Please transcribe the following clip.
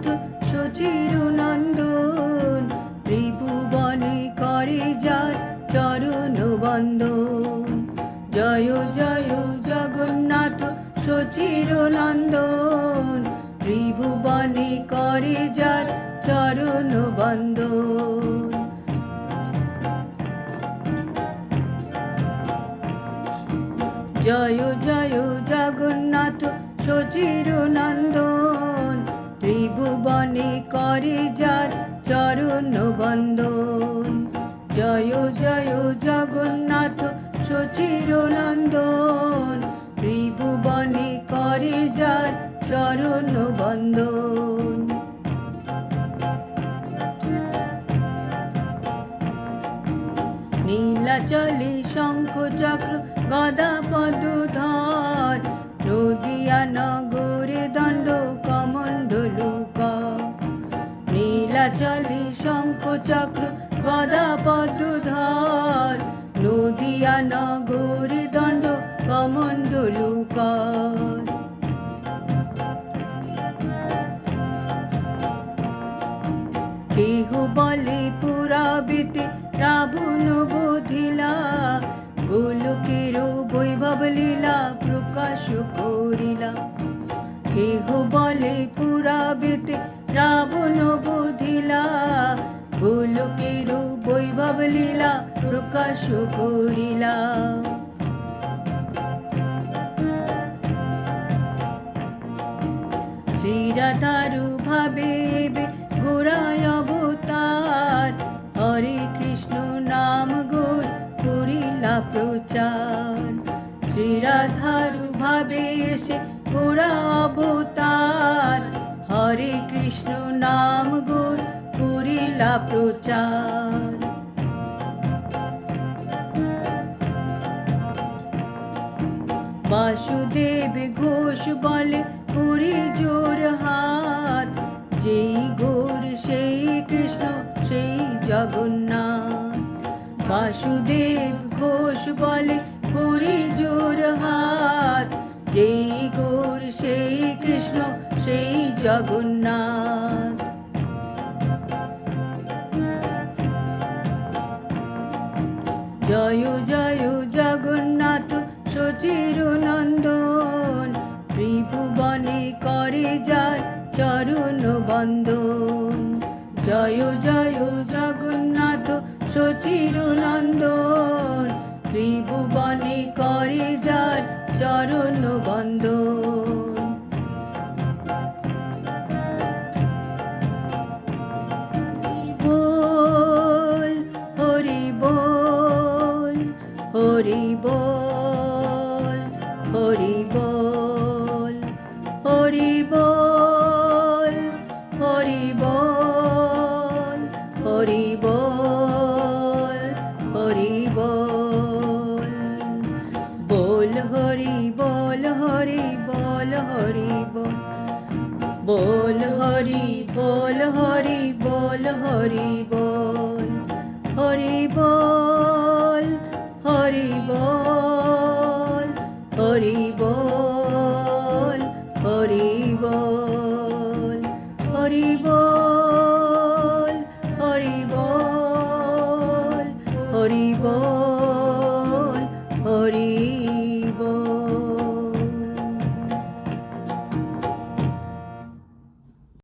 জগন্নাথ সচিরনন্দন, ত্রিভুবনে করে যার চরণ বন্দন। জয় জয় জগন্নাথ সচিরনন্দন, ত্রিভুবনে করে যার চরণ বন্দন। জয় জয় জগন্নাথ সচিরনন্দন, ত্রিভুবনে করে যার চরণ বন্দন। জয় জয় জগন্নাথ সচিরনন্দন, ত্রিভুবনে করে যার চরণ বন্দন। নীলাচলে শঙ্খ চক্র গদা পদধর, নদিয়া নগরে দণ্ড কমণ্ডলুকর। নীলাচলে শঙ্খ চক্র গদা পদধর, নদিয়া নগরে দণ্ড কমণ্ডলুকর। কেহ বলে পুরাবিতে রাবণ বধিলা, গোলকের বৈভব লীলা প্রকাশ করিলা। কেহ বলে পুরাবিতে রাবণ বধিলা, গোলকের বৈভব লীলা প্রকাশ করিলা। শ্রীরাধার ভাবে গোড়ায় অবতার, হরে কৃষ্ণ নাম গৌর করিলা প্রচার। শ্রীরাধার ভাবে এসে গোড়া অবতার, হরে কৃষ্ণ নাম গৌর করিলা প্রচার। বাসুদেব ঘোষ বলে করি জোর হাত, যেই গৌর সেই কৃষ্ণ সেই জগন্নাথ। বাসুদেব ঘোষ বলে করি জোর হাত, যেই গৌর সেই কৃষ্ণ সেই জগন্নাথ। জয় জয় জগন্নাথ সচিরনন্দন, ত্রিভুবনে করে যার চরণ বন্দন। জয় জয় জগন্নাথ সচিরনন্দন, ত্রিভুবনে করে যার চরণ বন্দন। বল হরি বল, হরি বল, হরি বল, হরি বল, হরি বল, হরি বল, হরি বল। বল হরি বল, হরি বল, হরি বল। বল হরি বল, হরি বল, হরি বল। হরি বল, হরি বল, হরি বল, হরি বল, হরি বল, হরি বল, হরি বল।